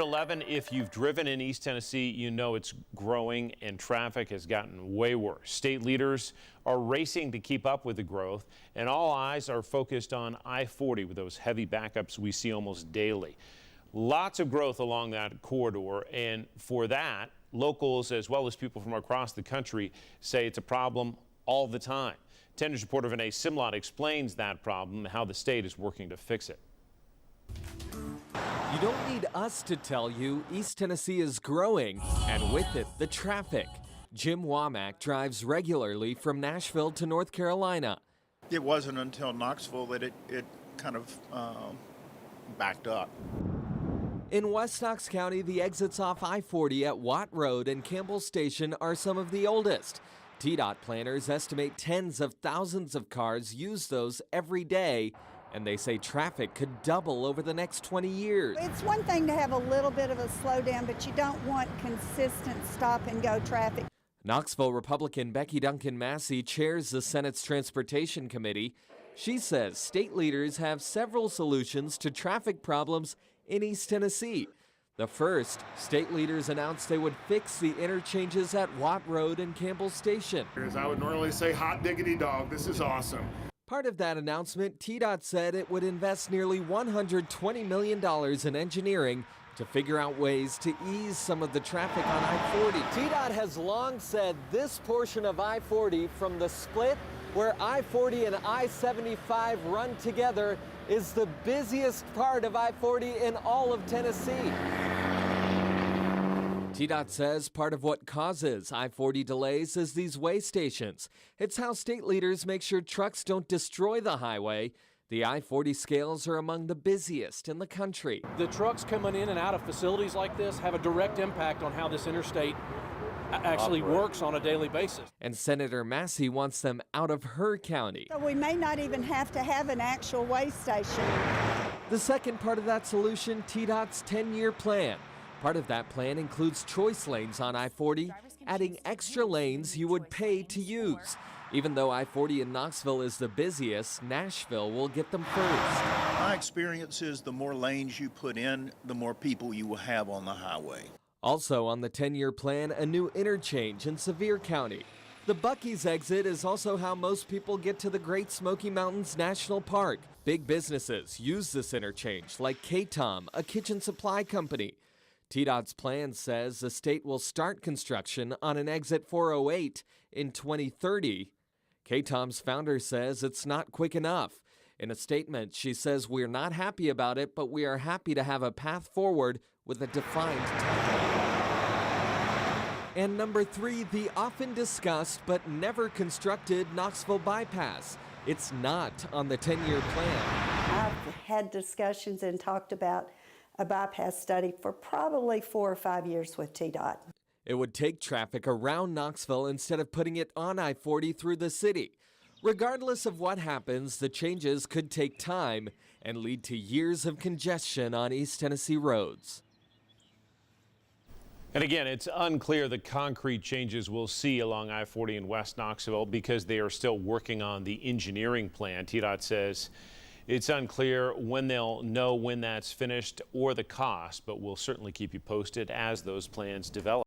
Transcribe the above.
11, if you've driven in East Tennessee, you know it's growing and traffic has gotten way worse. State leaders are racing to keep up with the growth, and all eyes are focused on I-40 with those heavy backups we see almost daily. Lots of growth along that corridor, and for that, locals as well as people from across the country say it's a problem all the time. 10 News reporter Vinay Simlot explains that problem and how the state is working to fix it. You don't need us to tell you East Tennessee is growing, and with it, the traffic. Jim Womack drives regularly from Nashville to North Carolina. It wasn't until Knoxville that it kind of backed up. In West Knox County, the exits off I-40 at Watt Road and Campbell Station are some of the oldest. TDOT planners estimate tens of thousands of cars use those every day, and they say traffic could double over the next 20 years. It's one thing to have a little bit of a slowdown, but you don't want consistent stop-and-go traffic. Knoxville Republican Becky Duncan Massey chairs the Senate's Transportation Committee. She says state leaders have several solutions to traffic problems in East Tennessee. The first, state leaders announced they would fix the interchanges at Watt Road and Campbell Station. As I would normally say, hot diggity dog, this is awesome. Part of that announcement, TDOT said it would invest nearly $120 million in engineering to figure out ways to ease some of the traffic on I-40. TDOT has long said this portion of I-40 from the split where I-40 and I-75 run together is the busiest part of I-40 in all of Tennessee. TDOT says part of what causes I-40 delays is these way stations. It's how state leaders make sure trucks don't destroy the highway. The I-40 scales are among the busiest in the country. The trucks coming in and out of facilities like this have a direct impact on how this interstate actually works on a daily basis. And Senator Massey wants them out of her county. So we may not even have to have an actual way station. The second part of that solution, TDOT's 10-year plan. Part of that plan includes choice lanes on I-40, adding extra lanes you would pay to use. Even though I-40 in Knoxville is the busiest, Nashville will get them first. My experience is the more lanes you put in, the more people you will have on the highway. Also on the 10-year plan, a new interchange in Sevier County. The Buc-ee's exit is also how most people get to the Great Smoky Mountains National Park. Big businesses use this interchange, like K-Tom, a kitchen supply company. TDOT's plan says the state will start construction on an exit 408 in 2030. K-Tom's founder says it's not quick enough. In a statement, she says we're not happy about it, but we are happy to have a path forward with a defined timeline. And number 3, the often discussed but never constructed Knoxville bypass. It's not on the 10-year plan. I've had discussions and talked about a bypass study for probably 4 or 5 years with TDOT. It would take traffic around Knoxville instead of putting it on I-40 through the city. Regardless of what happens, the changes could take time and lead to years of congestion on East Tennessee roads. And again, it's unclear the concrete changes we'll see along I-40 in West Knoxville because they are still working on the engineering plan. TDOT says it's unclear when they'll know when that's finished or the cost, but we'll certainly keep you posted as those plans develop.